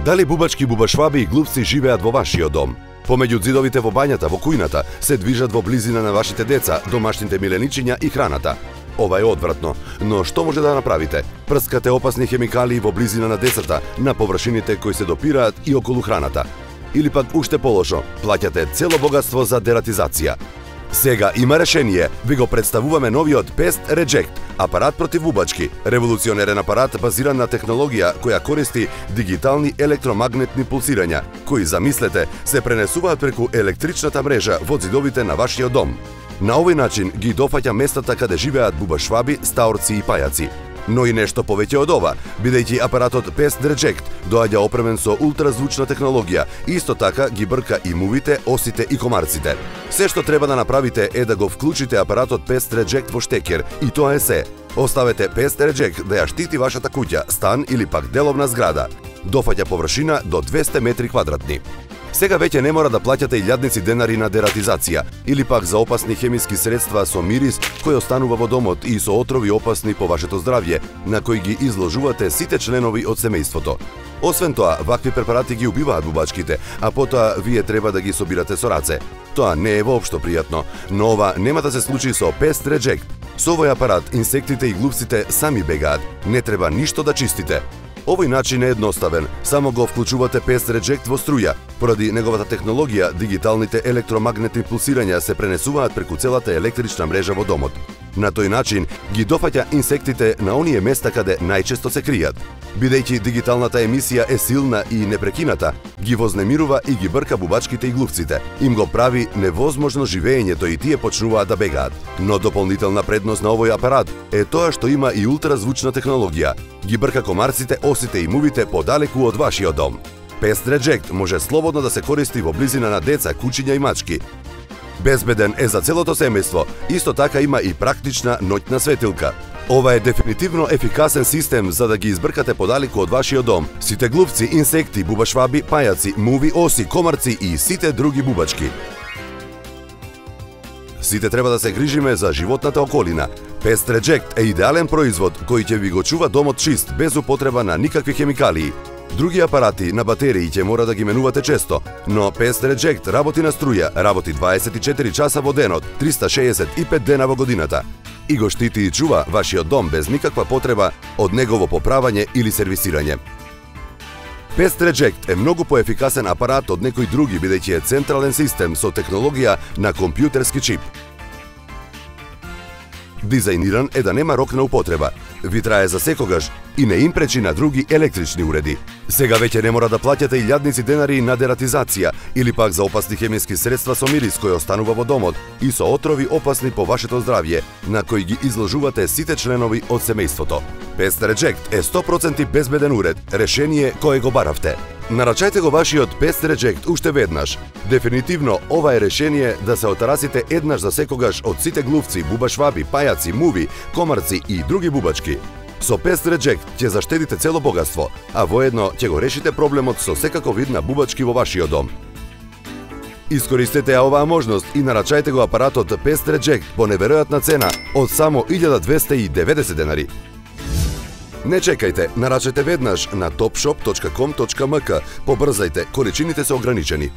Дали бубачки, бубашваби и глупци живеат во вашиот дом? Помеѓу ѕидовите во бањата, во кујната, се движат во близина на вашите деца, домашните миленичиња и храната. Ова е одвратно, но што може да направите? Прскате опасни хемикалии во близина на децата, на површините кои се допираат и околу храната. Или пак уште полошо, плаќате цело богатство за дератизација. Сега има решение. Ви го представуваме новиот Pest Reject, апарат против бубачки. Револуционерен апарат базиран на технологија која користи дигитални електромагнетни пулсирања, кои, замислете, се пренесуваат преку електричната мрежа во ѕидовите на вашиот дом. На овој начин ги дофаќа местата каде живеат бубашваби, стаорци и пајаци. Но и нешто повеќе од ова, бидејќи апаратот Pest Reject доаѓа опремен со ултразвучна технологија, исто така ги брка и мувите, осите и комарците. Се што треба да направите е да го вклучите апаратот Pest Reject во штекер, и тоа е се. Оставете Pest Reject да ја штити вашата куќа, стан или пак деловна зграда. Дофаќа површина до 200 метри квадратни. Сега веќе не мора да плаќате илјадници денари на дератизација или пак за опасни хемиски средства со мирис кој останува во домот и со отрови опасни по вашето здравје, на кои ги изложувате сите членови од семејството. Освен тоа, вакви препарати ги убиваат бубачките, а потоа вие треба да ги собирате со раце. Тоа не е воопшто пријатно, но ова нема да се случи со Pest Reject. Со овој апарат инсектите и глупците сами бегаат, не треба ништо да чистите. Овој начин е едноставен, само го вклучувате Pest Reject во струја. Поради неговата технологија, дигиталните електромагнетни пулсирања се пренесуваат преку целата електрична мрежа во домот. На тој начин ги дофаќа инсектите на оние места каде најчесто се кријат. Бидејќи дигиталната емисија е силна и непрекината, ги вознемирува и ги брка бубачките и глупците. Им го прави невозможно живеењето и тие почнуваат да бегаат. Но дополнителна предност на овој апарат е тоа што има и ултразвучна технологија. Ги брка комарците, осите и мувите подалеку од вашиот дом. Pest Reject може слободно да се користи во близина на деца, кучиња и мачки. Безбеден е за целото семејство, исто така има и практична ноќна светилка. Ова е дефинитивно ефикасен систем за да ги избркате подалеку од вашиот дом сите глупци, инсекти, бубашваби, пајаци, муви, оси, комарци и сите други бубачки. Сите треба да се грижиме за животната околина. Pest Reject е идеален производ кој ќе ви го чува домот чист, без употреба на никакви хемикалии. Други апарати на батерии ќе мора да ги менувате често, но Pest Reject работи на струја, работи 24 часа во денот, 365 дена во годината. И го штити и чува вашиот дом без никаква потреба од негово поправање или сервисирање. Pest Reject е многу поефикасен апарат од некои други, бидејќи е централен систем со технологија на компјутерски чип. Дизајниран е да нема рок на употреба, ви трае за секогаш и не им пречи на други електрични уреди. Сега веќе не мора да плаќате илјадници денари на дератизација или пак за опасни хемиски средства со мирис кој останува во домот и со отрови опасни по вашето здравје, на кои ги изложувате сите членови од семејството. Pest Reject е 100% безбеден уред, решение кое го баравте. Нарачајте го вашиот Pest Reject уште веднаш. Дефинитивно ова е решение да се отарасите еднаш за секогаш од сите глупци, бубашваби, пајаци, муви, комарци и други бубачки. Со Pest Reject ќе заштедите цело богатство, а воедно ќе го решите проблемот со секаков вид на бубачки во вашиот дом. Искористете ја оваа можност и нарачајте го апаратот Pest Reject по неверојатна цена од само 1290 денари. Не чекајте, нарачајте веднаш на topshop.com.mk, побрзајте, количините се ограничени.